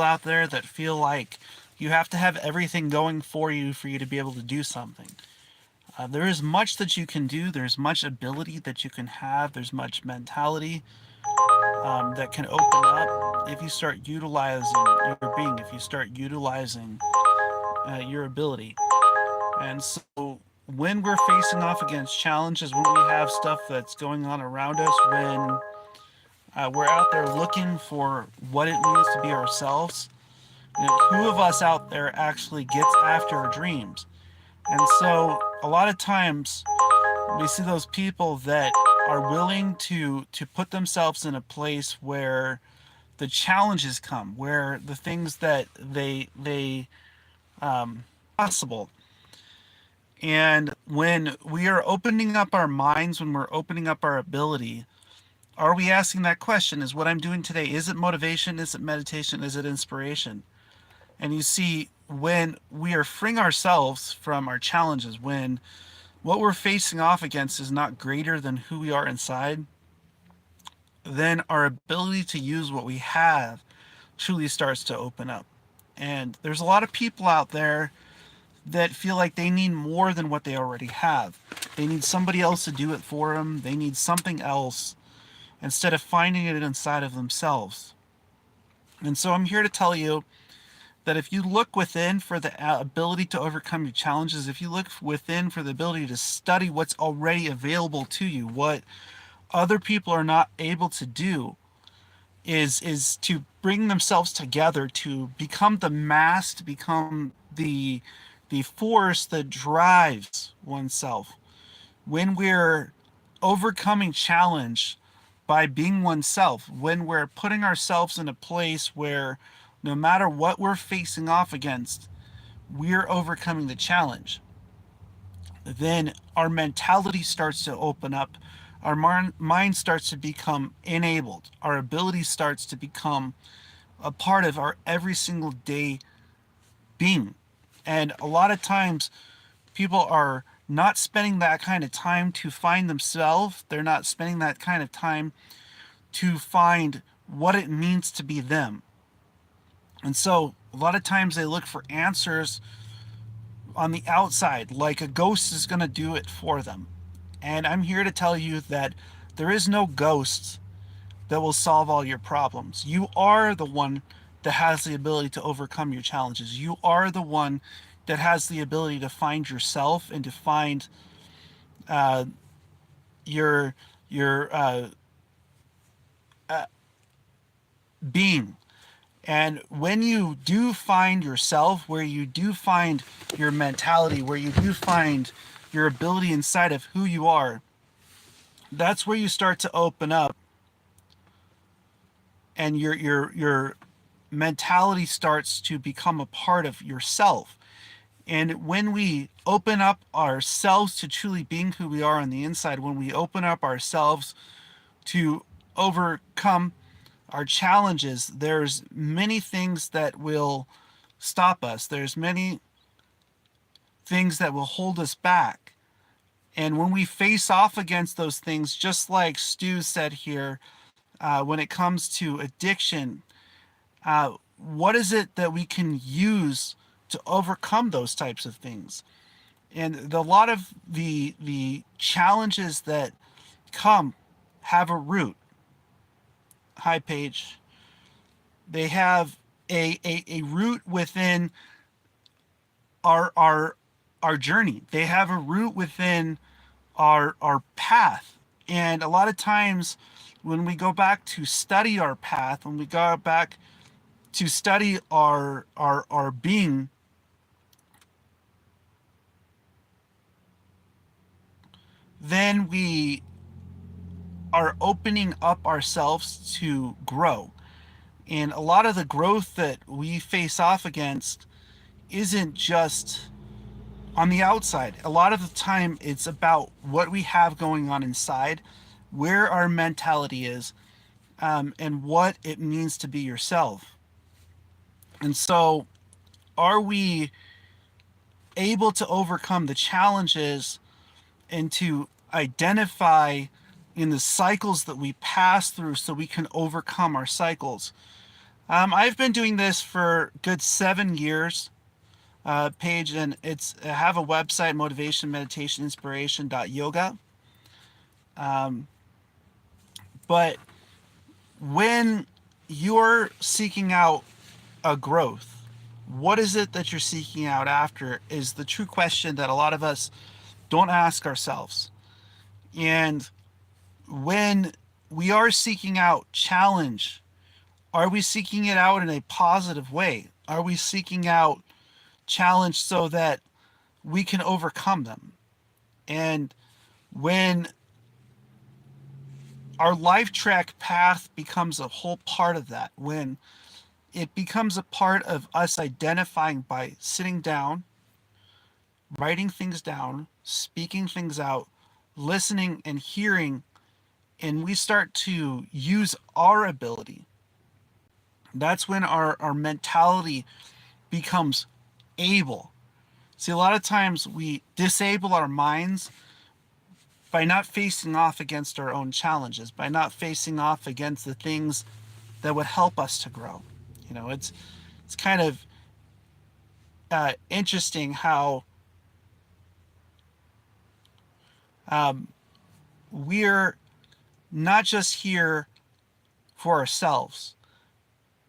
out there that feel like you have to have everything going for you to be able to do something. There is much that you can do. There's much ability that you can have. There's much mentality that can open up if you start utilizing your being, if you start utilizing your ability. And so when we're facing off against challenges, when we have stuff that's going on around us, when we're out there looking for what it means to be ourselves, who of us out there actually gets after our dreams? And so a lot of times we see those people that are willing to put themselves in a place where the challenges come, where the things that they possible. And when we are opening up our minds, when we're opening up our ability, are we asking that question? Is what I'm doing today, is it motivation? Is it meditation? Is it inspiration? And you see, when we are freeing ourselves from our challenges, when what we're facing off against is not greater than who we are inside, then our ability to use what we have truly starts to open up. And there's a lot of people out there that feel like they need more than what they already have. They need somebody else to do it for them. They need something else instead of finding it inside of themselves. And so I'm here to tell you that if you look within for the ability to overcome your challenges, if you look within for the ability to study what's already available to you, what other people are not able to do, is to bring themselves together, to become the mass, to become the force that drives oneself. When we're overcoming challenge by being oneself, when we're putting ourselves in a place where no matter what we're facing off against, we're overcoming the challenge, then our mentality starts to open up. Our mind starts to become enabled. Our ability starts to become a part of our every single day being. And a lot of times, people are not spending that kind of time to find themselves. They're not spending that kind of time to find what it means to be them. And so, a lot of times, they look for answers on the outside, like a ghost is going to do it for them. And I'm here to tell you that there is no ghost that will solve all your problems. You are the one that has the ability to overcome your challenges. You are the one that has the ability to find yourself and to find uh, your being. And when you do find yourself, where you do find your mentality, where you do find your ability inside of who you are, that's where you start to open up, and your mentality starts to become a part of yourself. And when we open up ourselves to truly being who we are on the inside, when we open up ourselves to overcome our challenges, there's many things that will stop us. There's many things that will hold us back. And when we face off against those things, just like Stu said here, when it comes to addiction, what is it that we can use to overcome those types of things? And a lot of the challenges that come have a root. Hi, Paige. They have a root within our our journey. They have a root within our path. And a lot of times when we go back to study our path, when we go back to study our being, then we are opening up ourselves to grow. And a lot of the growth that we face off against isn't just on the outside. A lot of the time, it's about what we have going on inside, where our mentality is, and what it means to be yourself. And so, are we able to overcome the challenges and to identify in the cycles that we pass through so we can overcome our cycles? I've been doing this for a good 7 years, Paige, and I have a website, motivation, meditation, inspiration.yoga. But when you're seeking out a growth, what is it that you're seeking out after is the true question that a lot of us don't ask ourselves. And when we are seeking out challenge, are we seeking it out in a positive way? Are we seeking out challenge so that we can overcome them? And when our life track path becomes a whole part of that, when it becomes a part of us identifying by sitting down, writing things down, speaking things out, listening and hearing, and we start to use our ability, that's when our mentality becomes able. See, a lot of times we disable our minds by not facing off against our own challenges, by not facing off against the things that would help us to grow. It's kind of interesting how um, we're not just here for ourselves.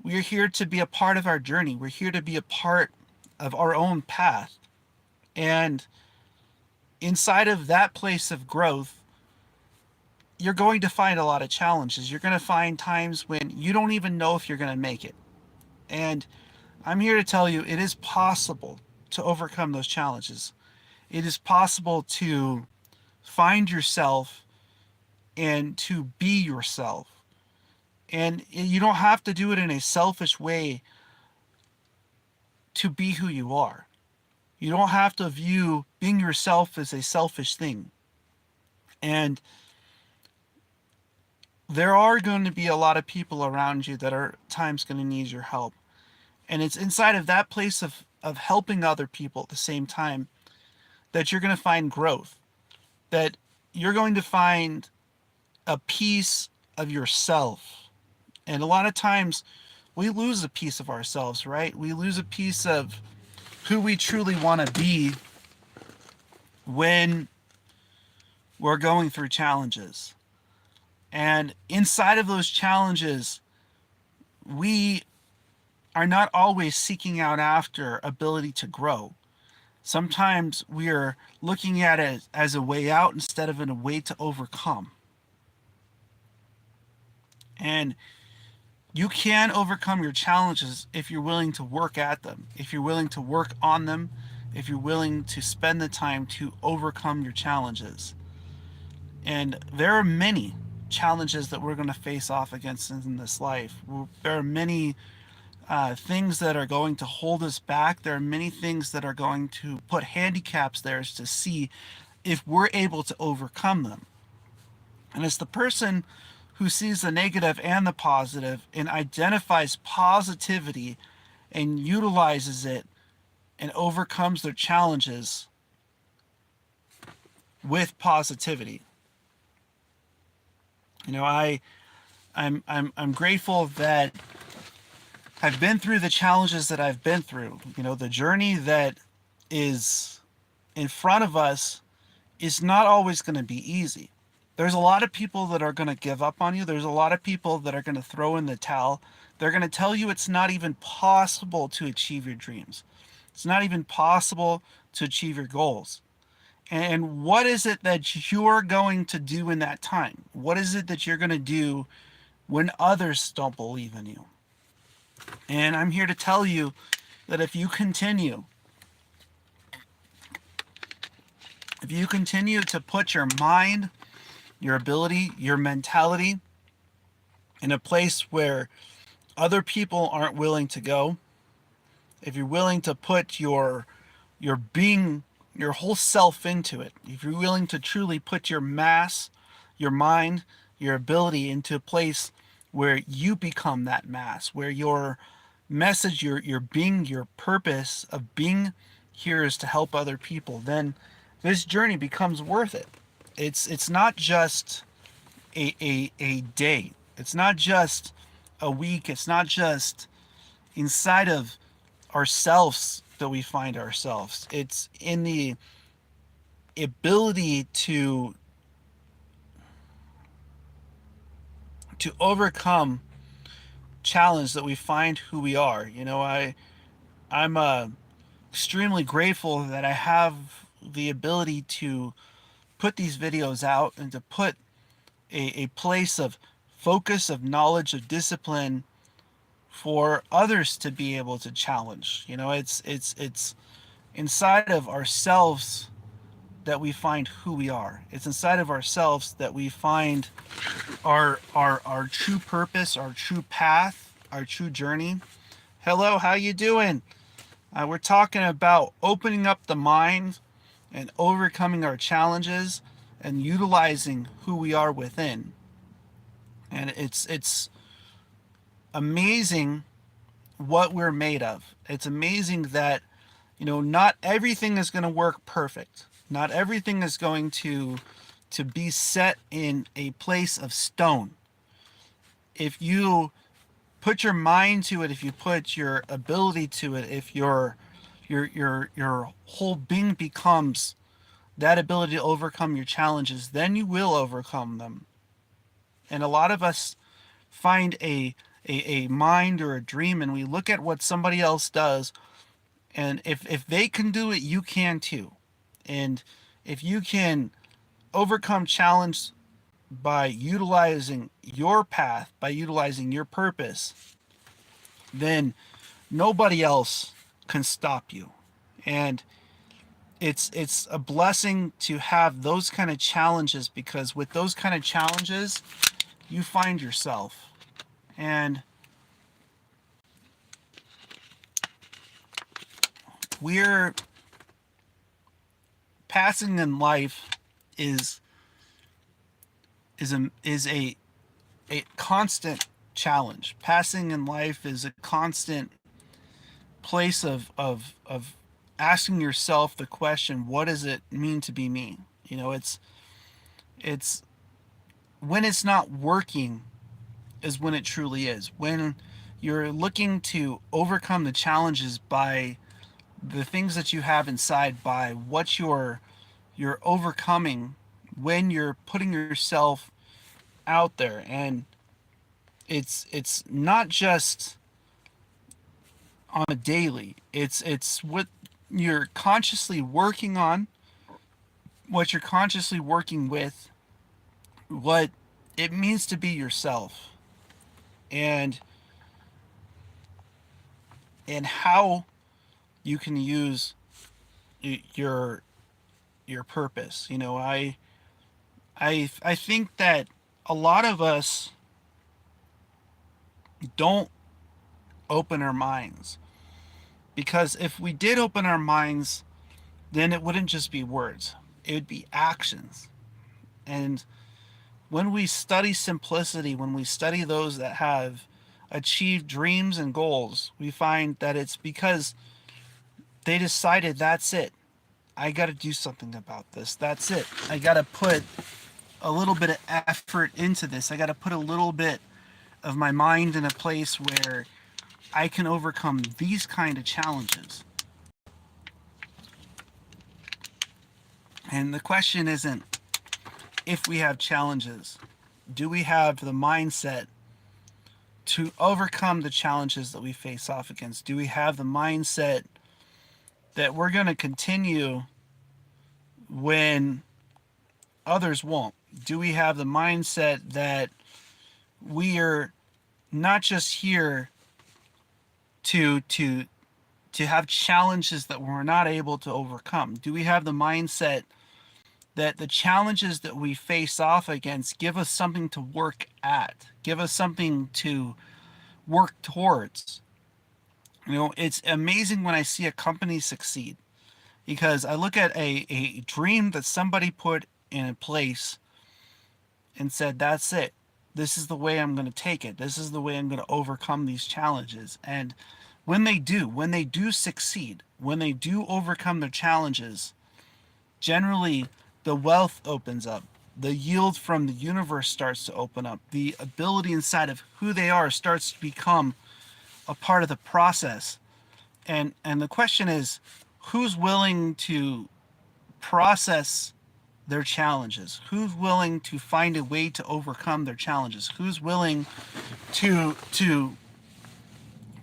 We're here to be a part of our journey. We're here to be a part of our own path. And inside of that place of growth, you're going to find a lot of challenges. You're going to find times when you don't even know if you're going to make it. And I'm here to tell you it is possible to overcome those challenges. It is possible to find yourself and to be yourself. And you don't have to do it in a selfish way to be who you are. You don't have to view being yourself as a selfish thing. And there are going to be a lot of people around you that are at times going to need your help. And it's inside of that place of helping other people at the same time that you're going to find growth, that you're going to find a piece of yourself. And a lot of times we lose a piece of ourselves, right? We lose a piece of who we truly want to be when we're going through challenges. And inside of those challenges, we are not always seeking out after ability to grow. Sometimes we are looking at it as a way out instead of in a way to overcome. And you can overcome your challenges if you're willing to work at them, if you're willing to work on them, if you're willing to spend the time to overcome your challenges. And there are many challenges that we're going to face off against in this life. There are many things that are going to hold us back. There are many things that are going to put handicaps there to see if we're able to overcome them. And it's the person who sees the negative and the positive and identifies positivity and utilizes it and overcomes their challenges with positivity. I'm grateful that I've been through the challenges that I've been through. The journey that is in front of us is not always going to be easy. There's a lot of people that are going to give up on you. There's a lot of people that are going to throw in the towel. They're going to tell you it's not even possible to achieve your dreams. It's not even possible to achieve your goals. And what is it that you're going to do in that time? What is it that you're going to do when others don't believe in you? And I'm here to tell you that if you continue to put your mind, your ability, your mentality in a place where other people aren't willing to go, if you're willing to put your being, your whole self into it, if you're willing to truly put your mass, your mind, your ability into a place where you become that mass, where your message, your being, your purpose of being here is to help other people, then this journey becomes worth it. It's not just a day. It's not just a week. It's not just inside of ourselves that we find ourselves. It's in the ability to overcome challenge that we find who we are. I'm extremely grateful that I have the ability to put these videos out and to put a place of focus, of knowledge, of discipline for others to be able to challenge. It's inside of ourselves that we find who we are. It's inside of ourselves that we find our true purpose, our true path, our true journey. Hello, how you doing? We're talking about opening up the mind and overcoming our challenges and utilizing who we are within. And it's amazing what we're made of. It's amazing that not everything is going to work perfect. Not everything is going to be set in a place of stone. If you put your mind to it, if you put your ability to it, if your whole being becomes that ability to overcome your challenges, then you will overcome them. And a lot of us find a mind or a dream, and we look at what somebody else does, and if they can do it, you can too. And if you can overcome challenge by utilizing your path, by utilizing your purpose, then nobody else can stop you. And it's a blessing to have those kind of challenges, because with those kind of challenges, you find yourself. And we're passing in life is a constant challenge. Passing in life is a constant place of asking yourself the question, what does it mean to be me? It's when it's not working is when it truly is. When you're looking to overcome the challenges by the things that you have inside, by what you're overcoming, when you're putting yourself out there. And it's not just on a daily. It's what you're consciously working on, what you're consciously working with, what it means to be yourself, and how you can use your purpose. I think that a lot of us don't open our minds, because if we did open our minds, then it wouldn't just be words, it would be actions. And when we study simplicity, when we study those that have achieved dreams and goals, we find that it's because they decided, that's it, I got to do something about this. That's it, I got to put a little bit of effort into this. I got to put a little bit of my mind in a place where I can overcome these kind of challenges. And the question isn't if we have challenges. Do we have the mindset to overcome the challenges that we face off against? Do we have the mindset that we're going to continue when others won't? Do we have the mindset that we are not just here to have challenges that we're not able to overcome? Do we have the mindset that the challenges that we face off against give us something to work at, give us something to work towards? It's amazing when I see a company succeed, because I look at a dream that somebody put in a place and said, that's it. This is the way I'm going to take it. This is the way I'm going to overcome these challenges. And when they do succeed, when they do overcome their challenges, generally the wealth opens up. the yield from the universe starts to open up. The ability inside of who they are starts to become a part of the process. And the question is, who's willing to process their challenges? Who's willing to find a way to overcome their challenges? Who's willing to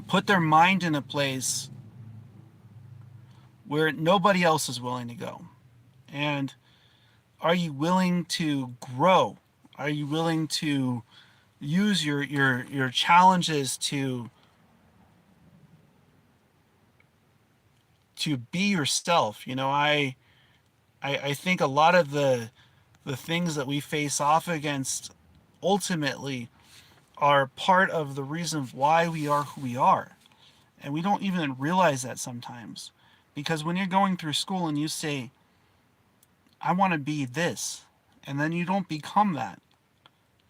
put their mind in a place where nobody else is willing to go? And are you willing to grow? Are you willing to use your challenges to be yourself? I think a lot of the things that we face off against ultimately are part of the reason why we are who we are. And we don't even realize that sometimes. Because when you're going through school and you say, I want to be this, and then you don't become that.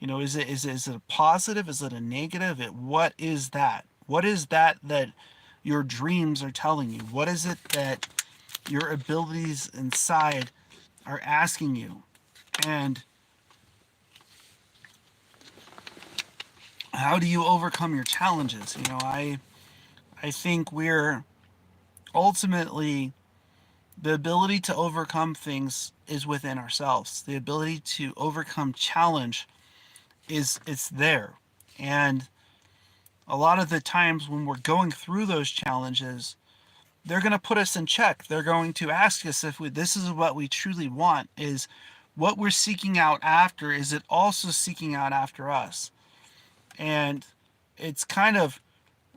Is it a positive? Is it a negative? What is that? What is that your dreams are telling you? What is it that your abilities inside are asking you? And how do you overcome your challenges? I think we're ultimately, the ability to overcome things is within ourselves. The ability to overcome challenge it's there. And a lot of the times when we're going through those challenges, they're going to put us in check. They're going to ask us if this is what we truly want. Is what we're seeking out after, is it also seeking out after us? And it's kind of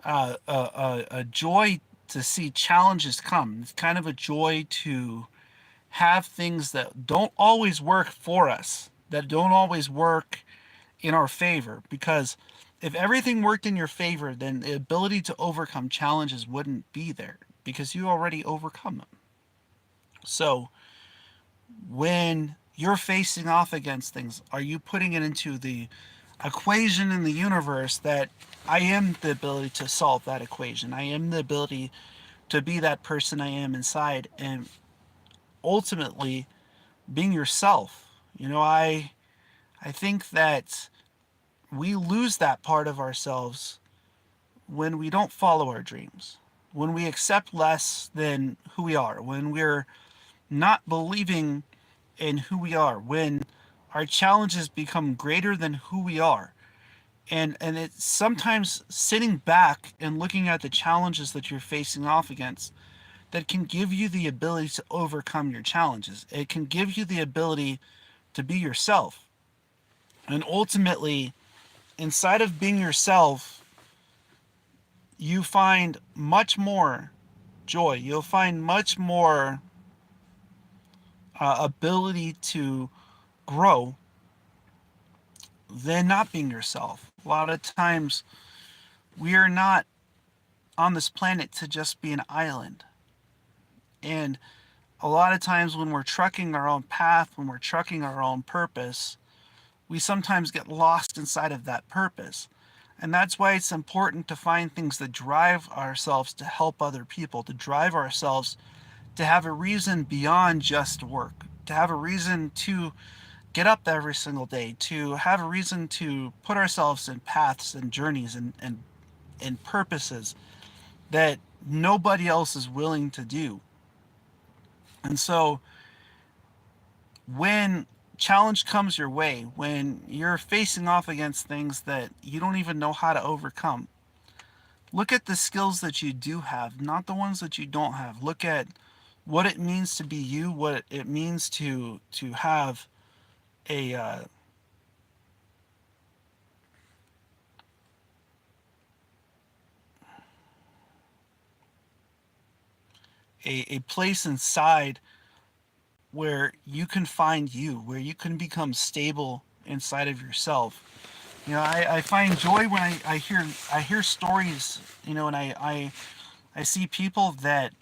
a joy to see challenges come. It's kind of a joy to have things that don't always work for us, that don't always work in our favor. Because if everything worked in your favor, then the ability to overcome challenges wouldn't be there because you already overcome them. So when you're facing off against things, are you putting it into the equation in the universe that I am the ability to solve that equation? I am the ability to be that person I am inside, and ultimately being yourself. I think that we lose that part of ourselves when we don't follow our dreams, when we accept less than who we are, when we're not believing in who we are, when our challenges become greater than who we are. And it's sometimes sitting back and looking at the challenges that you're facing off against that can give you the ability to overcome your challenges. It can give you the ability to be yourself. And ultimately, inside of being yourself, you find much more joy. You'll find much more ability to grow than not being yourself. A lot of times, we are not on this planet to just be an island. And a lot of times, when we're trucking our own path, when we're trucking our own purpose, we sometimes get lost inside of that purpose. And that's why it's important to find things that drive ourselves to help other people, to drive ourselves to have a reason beyond just work, to have a reason to get up every single day, to have a reason to put ourselves in paths and journeys and purposes that nobody else is willing to do. And so when challenge comes your way, when you're facing off against things that you don't even know how to overcome, look at the skills that you do have, not the ones that you don't have. Look at what it means to be you, what it means to have a a place inside where you can find you, where you can become stable inside of yourself. I find joy when I hear stories, and I see people that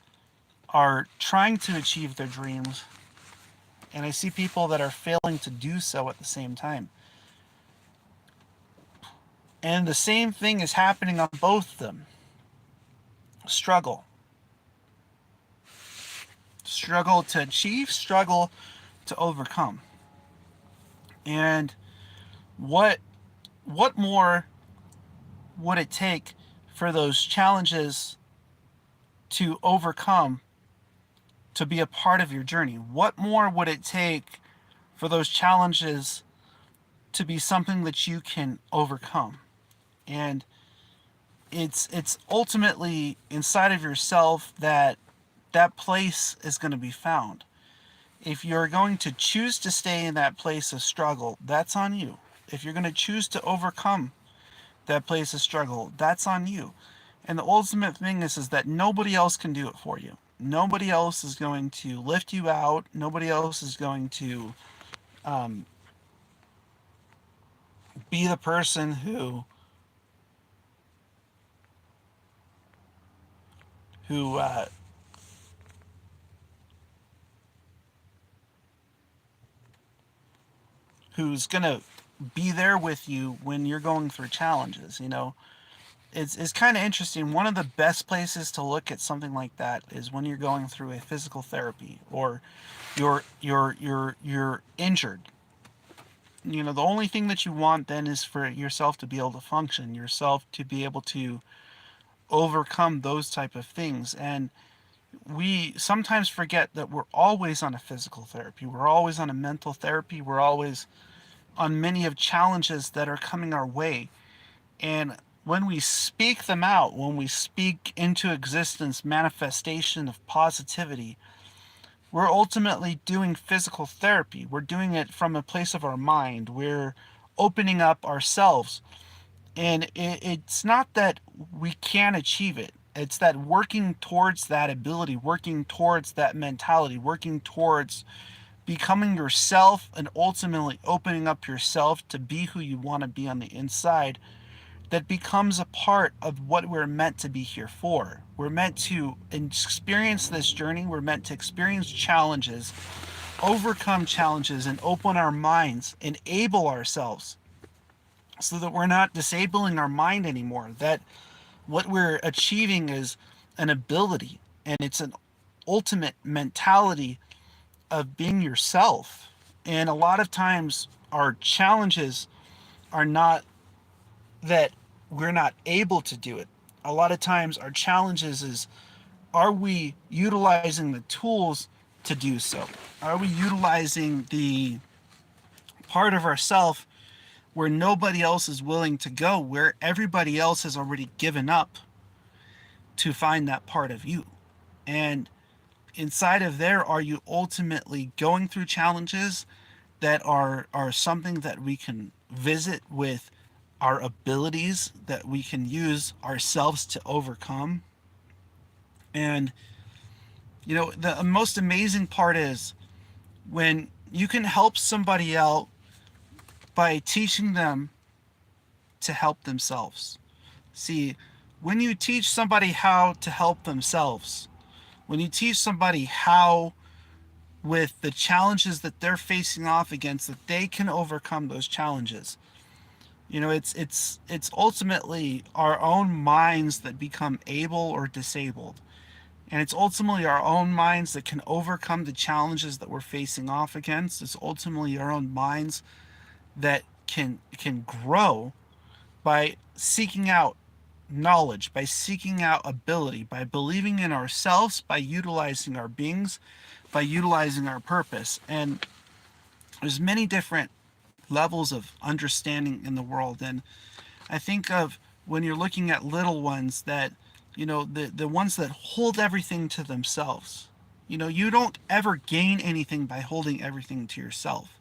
are trying to achieve their dreams, and I see people that are failing to do so at the same time. And the same thing is happening on both of them. Struggle. Struggle to achieve, struggle to overcome. And what what more would it take for those challenges to overcome to be a part of your journey? What more would it take for those challenges to be something that you can overcome? And it's ultimately inside of yourself that that place is going to be found. If you're going to choose to stay in that place of struggle, that's on you. If you're going to choose to overcome that place of struggle, that's on you. And the ultimate thing is that nobody else can do it for you. Nobody else is going to lift you out. Nobody else is going to um, be the person who who's gonna be there with you when you're going through challenges. It's kind of interesting. One of the best places to look at something like that is when you're going through a physical therapy, or you're injured. The only thing that you want then is for yourself to be able to function, yourself to be able to overcome those type of things. And we sometimes forget that we're always on a physical therapy, we're always on a mental therapy, we're always on many of challenges that are coming our way. And when we speak them out, when we speak into existence manifestation of positivity, we're ultimately doing physical therapy. We're doing it from a place of our mind. We're opening up ourselves. And it's not that we can achieve it, it's that working towards that ability, working towards that mentality, working towards becoming yourself, and ultimately opening up yourself to be who you want to be on the inside, that becomes a part of what we're meant to be here for. We're meant to experience this journey, we're meant to experience challenges, overcome challenges, and open our minds, enable ourselves so that we're not disabling our mind anymore. That what we're achieving is an ability, and it's an ultimate mentality of being yourself. And a lot of times our challenges are not that we're not able to do it. A lot of times our challenges is, are we utilizing the tools to do so? Are we utilizing the part of ourself where nobody else is willing to go, where everybody else has already given up to find that part of you? And inside of there, are you ultimately going through challenges that are something that we can visit with our abilities, that we can use ourselves to overcome? And the most amazing part is when you can help somebody out by teaching them to help themselves. See, when you teach somebody how to help themselves, when you teach somebody how, with the challenges that they're facing off against, that they can overcome those challenges. It's ultimately our own minds that become able or disabled. And it's ultimately our own minds that can overcome the challenges that we're facing off against. It's ultimately our own minds that can grow by seeking out knowledge, by seeking out ability, by believing in ourselves, by utilizing our beings, by utilizing our purpose. And there's many different levels of understanding in the world. And I think of when you're looking at little ones, that the ones that hold everything to themselves. You don't ever gain anything by holding everything to yourself.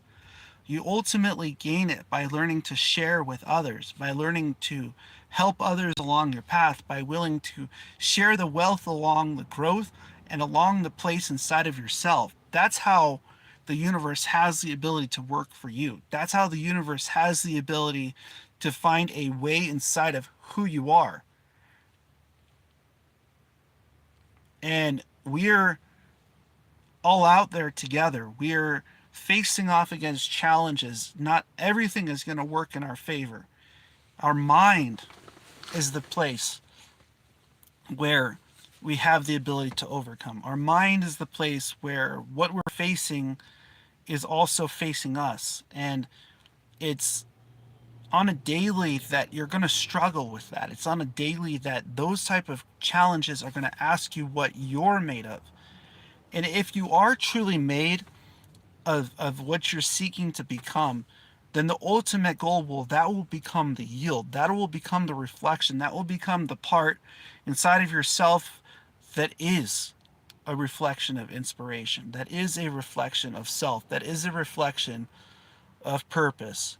You ultimately gain it by learning to share with others, by learning to help others along your path, by willing to share the wealth along the growth and along the place inside of yourself. That's how the universe has the ability to work for you. That's how the universe has the ability to find a way inside of who you are. And we're all out there together. We're facing off against challenges. Not everything is going to work in our favor. Our mind is the place where we have the ability to overcome. Our mind is the place where what we're facing is also facing us. And It's on a daily that you're going to struggle with that. It's on a daily that those type of challenges are going to ask you what you're made of. And if you are truly made of what you're seeking to become, then the ultimate goal will become the yield. That will become the reflection. That will become the part inside of yourself that is a reflection of inspiration. That is a reflection of self. That is a reflection of purpose.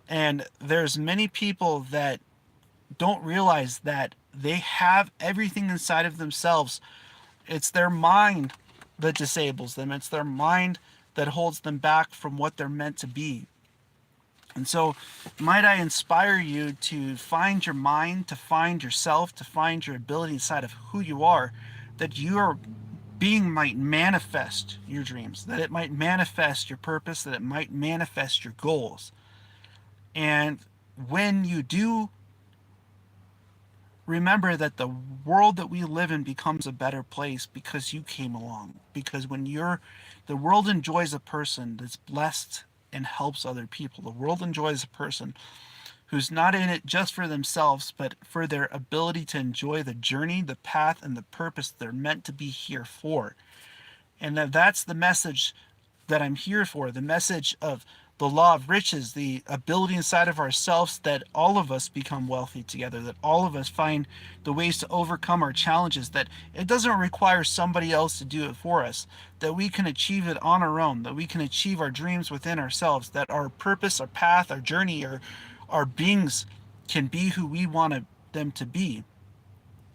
And there's many people that don't realize that they have everything inside of themselves. It's their mind that disables them. It's their mind that holds them back from what they're meant to be. And so, might I inspire you to find your mind, to find yourself, to find your ability inside of who you are, that your being might manifest your dreams, that it might manifest your purpose, that it might manifest your goals. And when you do, remember that the world that we live in becomes a better place because you came along. Because when the world enjoys a person that's blessed and helps other people. The world enjoys a person who's not in it just for themselves, but for their ability to enjoy the journey, the path, and the purpose they're meant to be here for. And that's the message that I'm here for, the message of the law of riches, the ability inside of ourselves that all of us become wealthy together, that all of us find the ways to overcome our challenges, that it doesn't require somebody else to do it for us, that we can achieve it on our own, that we can achieve our dreams within ourselves, that our purpose, our path, our journey, our beings can be who we want them to be.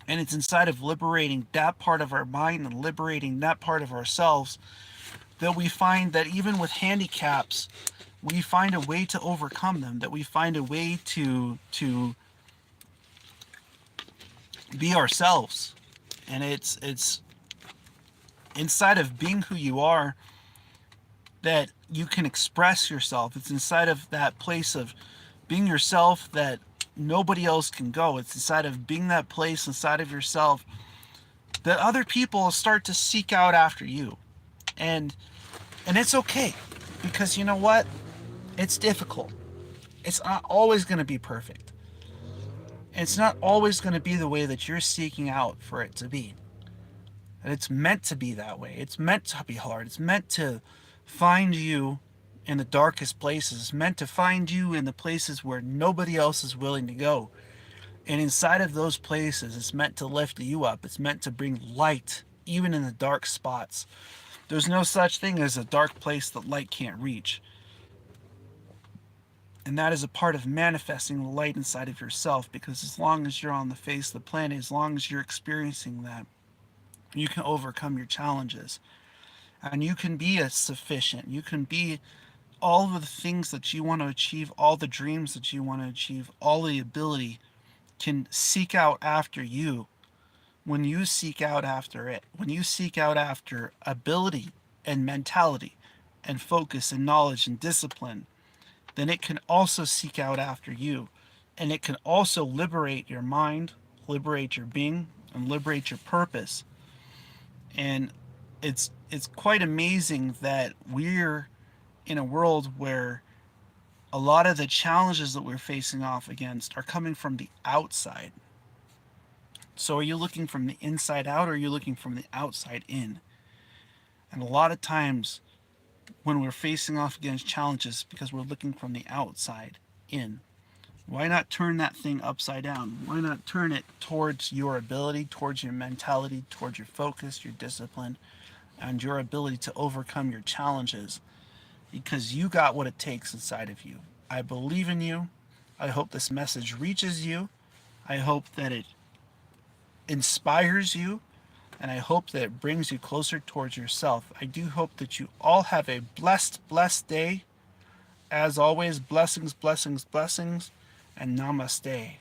And it's inside of liberating that part of our mind and liberating that part of ourselves that we find that even with handicaps, we find a way to overcome them, that we find a way to be ourselves. And it's inside of being who you are that you can express yourself. It's inside of that place of being yourself that nobody else can go. It's inside of being that place inside of yourself that other people start to seek out after you. And it's okay, because you know what? It's difficult. It's not always going to be perfect. It's not always going to be the way that you're seeking out for it to be. And it's meant to be that way. It's meant to be hard. It's meant to find you in the darkest places. It's meant to find you in the places where nobody else is willing to go. And inside of those places, it's meant to lift you up. It's meant to bring light, even in the dark spots. There's no such thing as a dark place that light can't reach. And that is a part of manifesting the light inside of yourself, because as long as you're on the face of the planet, as long as you're experiencing that, you can overcome your challenges. And you can be a sufficient. You can be all of the things that you want to achieve, all the dreams that you want to achieve, all the ability can seek out after you when you seek out after it. When you seek out after ability and mentality and focus and knowledge and discipline, then it can also seek out after you. And it can also liberate your mind, liberate your being, and liberate your purpose. And it's quite amazing that we're in a world where a lot of the challenges that we're facing off against are coming from the outside. So are you looking from the inside out, or are you looking from the outside in? And a lot of times when we're facing off against challenges, because we're looking from the outside in. Why not turn that thing upside down? Why not turn it towards your ability, towards your mentality, towards your focus, your discipline, and your ability to overcome your challenges? Because you got what it takes inside of you. I believe in you. I hope this message reaches you. I hope that it inspires you. And I hope that it brings you closer towards yourself. I do hope that you all have a blessed day. As always, blessings, blessings, blessings, and namaste.